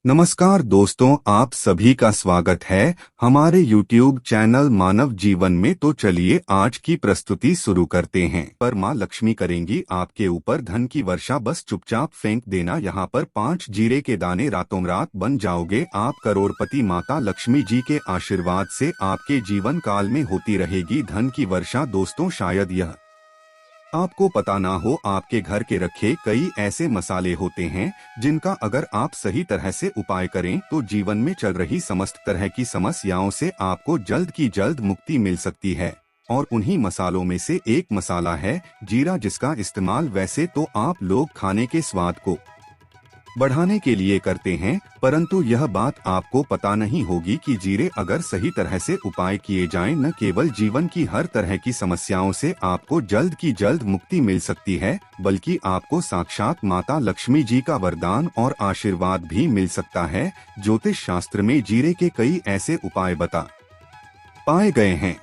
नमस्कार दोस्तों, आप सभी का स्वागत है हमारे YouTube चैनल मानव जीवन में। तो चलिए आज की प्रस्तुति शुरू करते हैं। पर माँ लक्ष्मी करेंगी आपके ऊपर धन की वर्षा, बस चुपचाप फेंक देना यहाँ पर 5 जीरे के दाने, रातों रात बन जाओगे आप करोड़पति। माता लक्ष्मी जी के आशीर्वाद से आपके जीवन काल में होती रहेगी धन की वर्षा। दोस्तों, शायद यह आपको पता ना हो, आपके घर के रखे कई ऐसे मसाले होते हैं जिनका अगर आप सही तरह से उपाय करें तो जीवन में चल रही समस्त तरह की समस्याओं से आपको जल्द की जल्द मुक्ति मिल सकती है। और उन्हीं मसालों में से एक मसाला है जीरा, जिसका इस्तेमाल वैसे तो आप लोग खाने के स्वाद को बढ़ाने के लिए करते हैं, परंतु यह बात आपको पता नहीं होगी कि जीरे अगर सही तरह से उपाय किए जाएं, न केवल जीवन की हर तरह की समस्याओं से आपको जल्द की जल्द मुक्ति मिल सकती है, बल्कि आपको साक्षात माता लक्ष्मी जी का वरदान और आशीर्वाद भी मिल सकता है। ज्योतिष शास्त्र में जीरे के कई ऐसे उपाय बता पाए गए हैं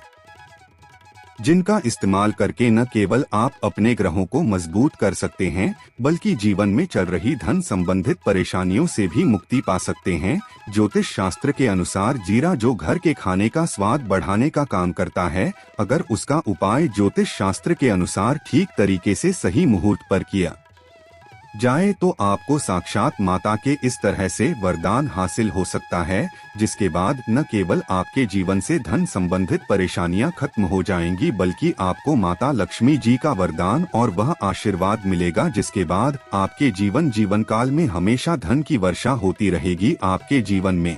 जिनका इस्तेमाल करके न केवल आप अपने ग्रहों को मजबूत कर सकते हैं, बल्कि जीवन में चल रही धन संबंधित परेशानियों से भी मुक्ति पा सकते हैं। ज्योतिष शास्त्र के अनुसार जीरा जो घर के खाने का स्वाद बढ़ाने का काम करता है, अगर उसका उपाय ज्योतिष शास्त्र के अनुसार ठीक तरीके से सही मुहूर्त पर किया जाए तो आपको साक्षात माता के इस तरह से वरदान हासिल हो सकता है, जिसके बाद न केवल आपके जीवन से धन संबंधित परेशानियां खत्म हो जाएंगी, बल्कि आपको माता लक्ष्मी जी का वरदान और वह आशीर्वाद मिलेगा, जिसके बाद आपके जीवन काल में हमेशा धन की वर्षा होती रहेगी। आपके जीवन में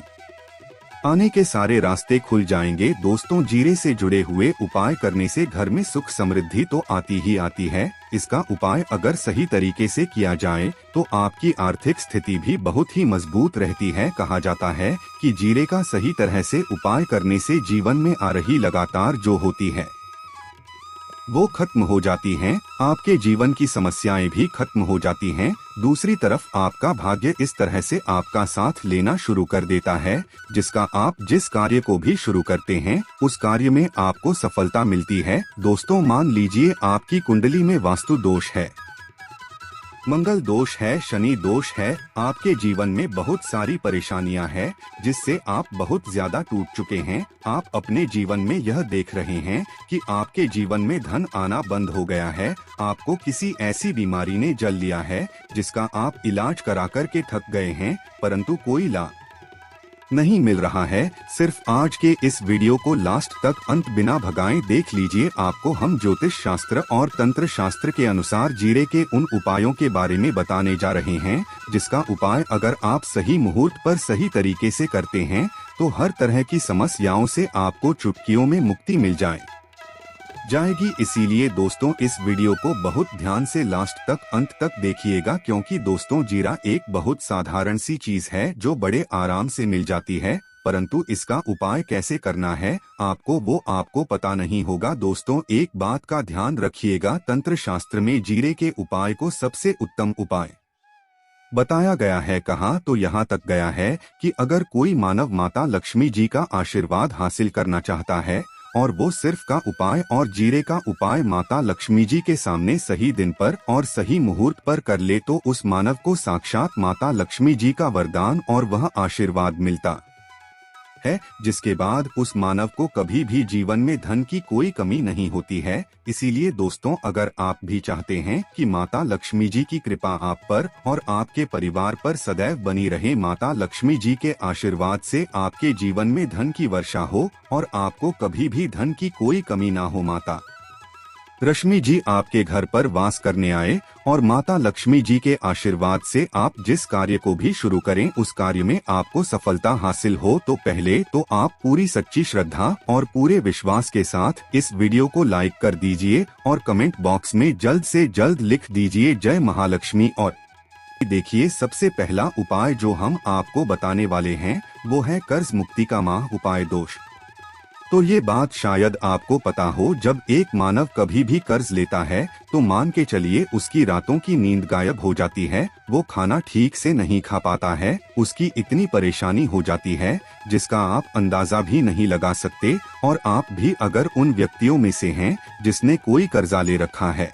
आने के सारे रास्ते खुल जाएंगे। दोस्तों, जीरे से जुड़े हुए उपाय करने से घर में सुख समृद्धि तो आती ही आती है, इसका उपाय अगर सही तरीके से किया जाए तो आपकी आर्थिक स्थिति भी बहुत ही मजबूत रहती है। कहा जाता है कि जीरे का सही तरह से उपाय करने से जीवन में आ रही लगातार जो होती है वो खत्म हो जाती हैं, आपके जीवन की समस्याएं भी खत्म हो जाती हैं। दूसरी तरफ आपका भाग्य इस तरह से आपका साथ लेना शुरू कर देता है, जिसका आप जिस कार्य को भी शुरू करते हैं उस कार्य में आपको सफलता मिलती है। दोस्तों, मान लीजिए आपकी कुंडली में वास्तु दोष है, मंगल दोष है, शनि दोष है, आपके जीवन में बहुत सारी परेशानियां हैं जिससे आप बहुत ज्यादा टूट चुके हैं। आप अपने जीवन में यह देख रहे हैं कि आपके जीवन में धन आना बंद हो गया है, आपको किसी ऐसी बीमारी ने जल लिया है जिसका आप इलाज करा कर के थक गए हैं, परंतु कोई लाभ नहीं मिल रहा है। सिर्फ आज के इस वीडियो को लास्ट तक अंत बिना भगाए देख लीजिए। आपको हम ज्योतिष शास्त्र और तंत्र शास्त्र के अनुसार जीरे के उन उपायों के बारे में बताने जा रहे हैं जिसका उपाय अगर आप सही मुहूर्त पर सही तरीके से करते हैं तो हर तरह की समस्याओं से आपको चुटकियों में मुक्ति मिल जाएगी। इसीलिए दोस्तों, इस वीडियो को बहुत ध्यान से लास्ट तक अंत तक देखिएगा, क्योंकि दोस्तों जीरा एक बहुत साधारण सी चीज है जो बड़े आराम से मिल जाती है, परंतु इसका उपाय कैसे करना है आपको पता नहीं होगा। दोस्तों, एक बात का ध्यान रखिएगा, तंत्र शास्त्र में जीरे के उपाय को सबसे उत्तम उपाय बताया गया है। कहा तो यहाँ तक गया है कि अगर कोई मानव माता लक्ष्मी जी का आशीर्वाद हासिल करना चाहता है और वो सिर्फ का उपाय और जीरे का उपाय माता लक्ष्मी जी के सामने सही दिन पर और सही मुहूर्त पर कर ले तो उस मानव को साक्षात माता लक्ष्मी जी का वरदान और वह आशीर्वाद मिलता है, जिसके बाद उस मानव को कभी भी जीवन में धन की कोई कमी नहीं होती है। इसीलिए दोस्तों, अगर आप भी चाहते हैं कि माता लक्ष्मी जी की कृपा आप पर और आपके परिवार पर सदैव बनी रहे, माता लक्ष्मी जी के आशीर्वाद से आपके जीवन में धन की वर्षा हो और आपको कभी भी धन की कोई कमी ना हो, माता लक्ष्मी जी आपके घर पर वास करने आए और माता लक्ष्मी जी के आशीर्वाद से आप जिस कार्य को भी शुरू करें उस कार्य में आपको सफलता हासिल हो, तो पहले तो आप पूरी सच्ची श्रद्धा और पूरे विश्वास के साथ इस वीडियो को लाइक कर दीजिए और कमेंट बॉक्स में जल्द से जल्द लिख दीजिए जय महालक्ष्मी। और देखिए, सबसे पहला उपाय जो हम आपको बताने वाले हैं वो है कर्ज मुक्ति का महा उपाय दोष। तो ये बात शायद आपको पता हो, जब एक मानव कभी भी कर्ज लेता है तो मान के चलिए उसकी रातों की नींद गायब हो जाती है, वो खाना ठीक से नहीं खा पाता है, उसकी इतनी परेशानी हो जाती है जिसका आप अंदाजा भी नहीं लगा सकते। और आप भी अगर उन व्यक्तियों में से हैं जिसने कोई कर्जा ले रखा है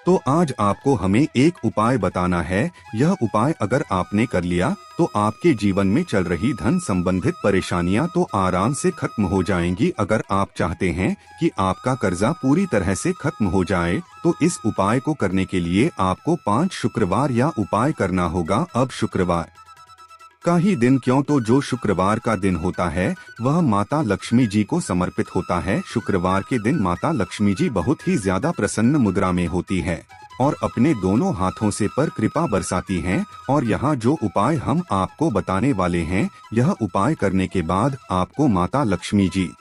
तो आज आपको हमें एक उपाय बताना है। यह उपाय अगर आपने कर लिया तो आपके जीवन में चल रही धन संबंधित परेशानियां तो आराम से खत्म हो जाएंगी। अगर आप चाहते हैं कि आपका कर्जा पूरी तरह से खत्म हो जाए तो इस उपाय को करने के लिए आपको 5 शुक्रवार या उपाय करना होगा। अब शुक्रवार का ही दिन क्यों, तो जो शुक्रवार का दिन होता है वह माता लक्ष्मी जी को समर्पित होता है। शुक्रवार के दिन माता लक्ष्मी जी बहुत ही ज्यादा प्रसन्न मुद्रा में होती है और अपने दोनों हाथों से पर कृपा बरसाती हैं। और यहाँ जो उपाय हम आपको बताने वाले हैं, यह उपाय करने के बाद आपको माता लक्ष्मी जी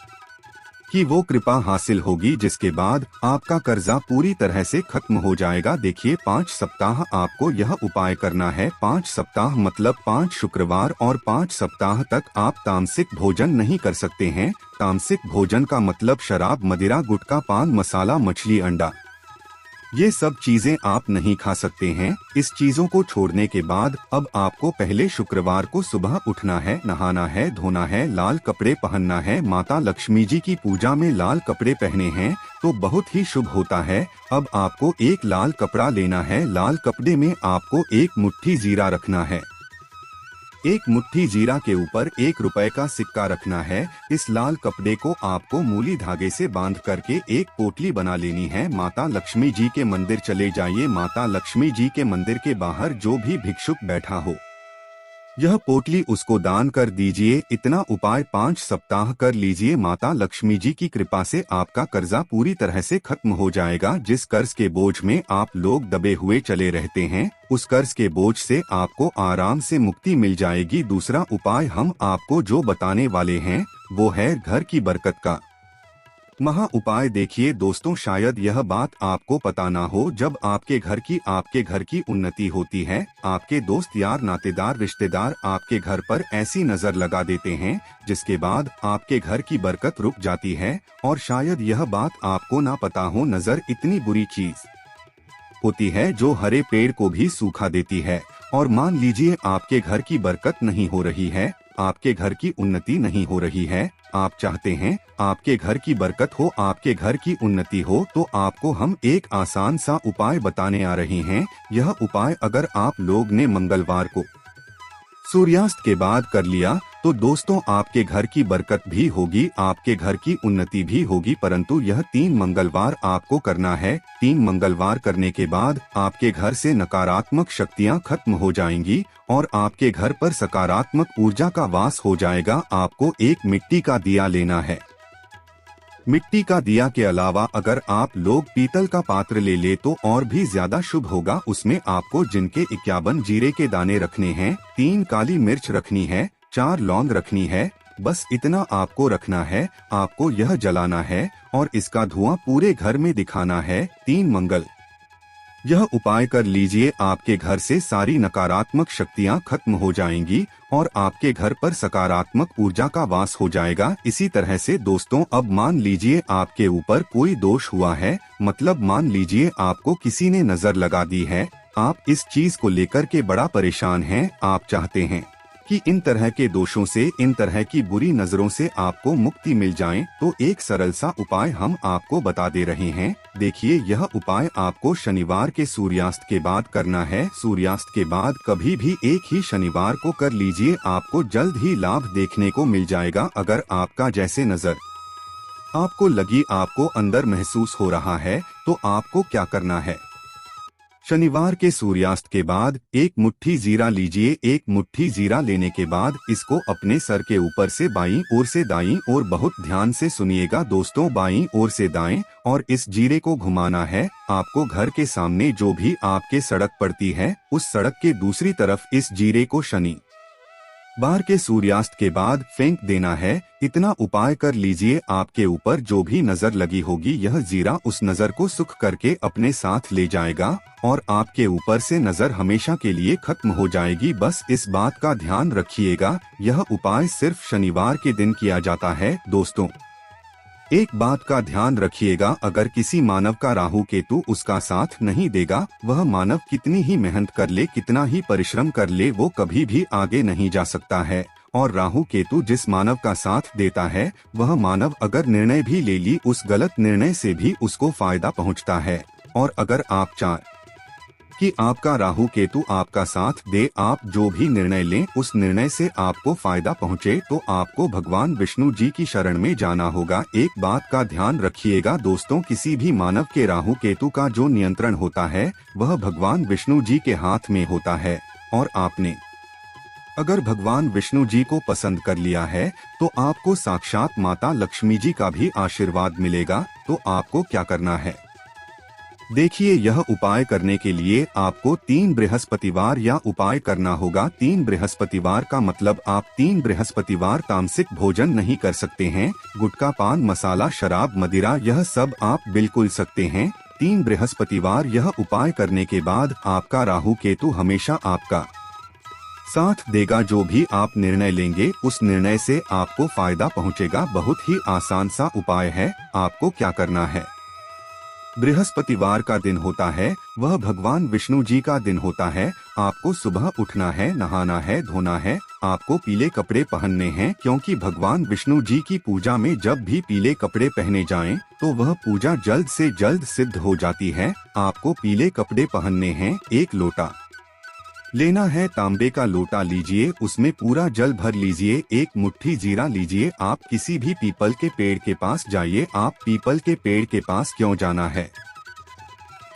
कि वो कृपा हासिल होगी, जिसके बाद आपका कर्जा पूरी तरह से खत्म हो जाएगा। देखिए 5 सप्ताह आपको यह उपाय करना है। 5 सप्ताह मतलब 5 शुक्रवार और 5 सप्ताह तक आप तामसिक भोजन नहीं कर सकते हैं। तामसिक भोजन का मतलब शराब, मदिरा, गुटखा, पान मसाला, मछली, अंडा, ये सब चीजें आप नहीं खा सकते हैं। इस चीजों को छोड़ने के बाद अब आपको पहले शुक्रवार को सुबह उठना है, नहाना है, धोना है, लाल कपड़े पहनना है। माता लक्ष्मी जी की पूजा में लाल कपड़े पहने हैं तो बहुत ही शुभ होता है। अब आपको एक लाल कपड़ा लेना है। लाल कपड़े में आपको 1 मुट्ठी जीरा रखना है। 1 मुट्ठी जीरा के ऊपर 1 रुपए का सिक्का रखना है। इस लाल कपड़े को आपको मूली धागे से बांध करके एक पोटली बना लेनी है। माता लक्ष्मी जी के मंदिर चले जाइए। माता लक्ष्मी जी के मंदिर के बाहर जो भी भिक्षुक बैठा हो, यह पोटली उसको दान कर दीजिए। इतना उपाय 5 सप्ताह कर लीजिए। माता लक्ष्मी जी की कृपा से आपका कर्जा पूरी तरह से खत्म हो जाएगा। जिस कर्ज के बोझ में आप लोग दबे हुए चले रहते हैं, उस कर्ज के बोझ से आपको आराम से मुक्ति मिल जाएगी। दूसरा उपाय हम आपको जो बताने वाले हैं वो है घर की बरकत का महा उपाय। देखिए दोस्तों, शायद यह बात आपको पता ना हो, जब आपके घर की उन्नति होती है, आपके दोस्त, यार, नातेदार, रिश्तेदार आपके घर पर ऐसी नजर लगा देते हैं जिसके बाद आपके घर की बरकत रुक जाती है। और शायद यह बात आपको ना पता हो, नजर इतनी बुरी चीज होती है जो हरे पेड़ को भी सूखा देती है। और मान लीजिए आपके घर की बरकत नहीं हो रही है, आपके घर की उन्नति नहीं हो रही है, आप चाहते हैं आपके घर की बरकत हो, आपके घर की उन्नति हो, तो आपको हम एक आसान सा उपाय बताने आ रहे हैं। यह उपाय अगर आप लोग ने मंगलवार को सूर्यास्त के बाद कर लिया तो दोस्तों आपके घर की बरकत भी होगी, आपके घर की उन्नति भी होगी। परंतु यह 3 मंगलवार आपको करना है। 3 मंगलवार करने के बाद आपके घर से नकारात्मक शक्तियां खत्म हो जाएंगी और आपके घर पर सकारात्मक ऊर्जा का वास हो जाएगा। आपको एक मिट्टी का दिया लेना है। मिट्टी का दिया के अलावा अगर आप लोग पीतल का पात्र ले ले तो और भी ज्यादा शुभ होगा। उसमें आपको जिनके 51 जीरे के दाने रखने हैं, 3 काली मिर्च रखनी है, 4 लौंग रखनी है, बस इतना आपको रखना है। आपको यह जलाना है और इसका धुआं पूरे घर में दिखाना है। 3 मंगल यह उपाय कर लीजिए, आपके घर से सारी नकारात्मक शक्तियां खत्म हो जाएंगी और आपके घर पर सकारात्मक ऊर्जा का वास हो जाएगा। इसी तरह से दोस्तों, अब मान लीजिए आपके ऊपर कोई दोष हुआ है, मतलब मान लीजिए आपको किसी ने नजर लगा दी है, आप इस चीज को लेकर के बड़ा परेशान हैं, आप चाहते हैं कि इन तरह के दोषों से, इन तरह की बुरी नजरों से आपको मुक्ति मिल जाए, तो एक सरल सा उपाय हम आपको बता दे रहे हैं। देखिए यह उपाय आपको शनिवार के सूर्यास्त के बाद करना है। सूर्यास्त के बाद कभी भी एक ही शनिवार को कर लीजिए, आपको जल्द ही लाभ देखने को मिल जाएगा। अगर आपका जैसे नजर आपको लगी, आपको अंदर महसूस हो रहा है, तो आपको क्या करना है, शनिवार के सूर्यास्त के बाद 1 मुट्ठी जीरा लीजिए। 1 मुट्ठी जीरा लेने के बाद इसको अपने सर के ऊपर से बाईं ओर से दाईं ओर, बहुत ध्यान से सुनिएगा दोस्तों, बाईं ओर से दाएं, और इस जीरे को घुमाना है। आपको घर के सामने जो भी आपके सड़क पड़ती है, उस सड़क के दूसरी तरफ इस जीरे को शनि बार के सूर्यास्त के बाद फेंक देना है। इतना उपाय कर लीजिए, आपके ऊपर जो भी नजर लगी होगी, यह जीरा उस नजर को सुख करके अपने साथ ले जाएगा और आपके ऊपर से नजर हमेशा के लिए खत्म हो जाएगी। बस इस बात का ध्यान रखिएगा, यह उपाय सिर्फ शनिवार के दिन किया जाता है। दोस्तों एक बात का ध्यान रखिएगा, अगर किसी मानव का राहु केतु उसका साथ नहीं देगा, वह मानव कितनी ही मेहनत कर ले, कितना ही परिश्रम कर ले, वो कभी भी आगे नहीं जा सकता है। और राहु केतु जिस मानव का साथ देता है, वह मानव अगर निर्णय भी ले ली, उस गलत निर्णय से भी उसको फायदा पहुंचता है। और अगर आप चाहें कि आपका राहु केतु आपका साथ दे, आप जो भी निर्णय लें उस निर्णय से आपको फायदा पहुंचे, तो आपको भगवान विष्णु जी की शरण में जाना होगा। एक बात का ध्यान रखिएगा दोस्तों, किसी भी मानव के राहु केतु का जो नियंत्रण होता है वह भगवान विष्णु जी के हाथ में होता है। और आपने अगर भगवान विष्णु जी को पसंद कर लिया है तो आपको साक्षात माता लक्ष्मी जी का भी आशीर्वाद मिलेगा। तो आपको क्या करना है, देखिए, यह उपाय करने के लिए आपको 3 बृहस्पतिवार या उपाय करना होगा। 3 बृहस्पतिवार का मतलब आप 3 बृहस्पतिवार तामसिक भोजन नहीं कर सकते हैं। गुटखा, पान मसाला, शराब, मदिरा, यह सब आप बिल्कुल सकते हैं। 3 बृहस्पतिवार यह उपाय करने के बाद आपका राहु केतु हमेशा आपका साथ देगा। जो भी आप निर्णय लेंगे उस निर्णय से आपको फायदा पहुंचेगा। बहुत ही आसान सा उपाय है। आपको क्या करना है, बृहस्पतिवार का दिन होता है वह भगवान विष्णु जी का दिन होता है। आपको सुबह उठना है, नहाना है, धोना है, आपको पीले कपड़े पहनने हैं, क्योंकि भगवान विष्णु जी की पूजा में जब भी पीले कपड़े पहने जाएं तो वह पूजा जल्द से जल्द सिद्ध हो जाती है। आपको पीले कपड़े पहनने हैं। एक लोटा लेना है, तांबे का लोटा लीजिए, उसमें पूरा जल भर लीजिए। एक मुट्ठी जीरा लीजिए। आप किसी भी पीपल के पेड़ के पास जाइए। आप पीपल के पेड़ के पास क्यों जाना है,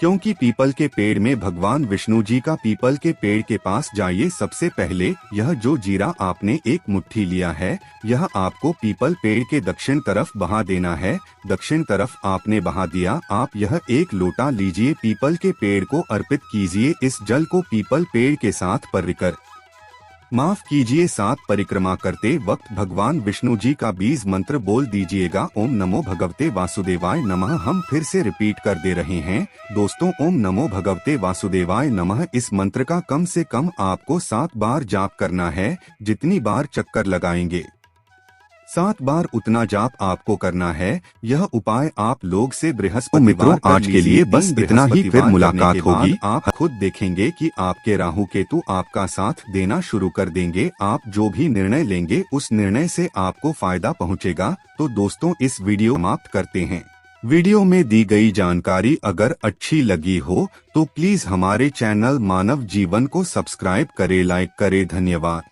क्योंकि पीपल के पेड़ में भगवान विष्णु जी का, पीपल के पेड़ के पास जाइए। सबसे पहले यह जो जीरा आपने एक मुट्ठी लिया है यह आपको पीपल पेड़ के दक्षिण तरफ बहा देना है। दक्षिण तरफ आपने बहा दिया। आप यह एक लोटा लीजिए, पीपल के पेड़ को अर्पित कीजिए। इस जल को पीपल पेड़ के साथ माफ कीजिए, 7 परिक्रमा करते वक्त भगवान विष्णु जी का बीज मंत्र बोल दीजिएगा। ओम नमो भगवते वासुदेवाय नमः। हम फिर से रिपीट कर दे रहे हैं दोस्तों, ओम नमो भगवते वासुदेवाय नमः। इस मंत्र का कम से कम आपको 7 बार जाप करना है। जितनी बार चक्कर लगाएंगे 7 बार उतना जाप आपको करना है। यह उपाय आप लोग से बृहस्पतिवार मित्रों आज के लिए बस इतना ही, फिर मुलाकात होगी। आप खुद देखेंगे कि आपके राहु केतु आपका साथ देना शुरू कर देंगे। आप जो भी निर्णय लेंगे उस निर्णय से आपको फायदा पहुंचेगा। तो दोस्तों इस वीडियो समाप्त करते हैं। वीडियो में दी गई जानकारी अगर अच्छी लगी हो तो प्लीज हमारे चैनल मानव जीवन को सब्सक्राइब करें, लाइक करें। धन्यवाद।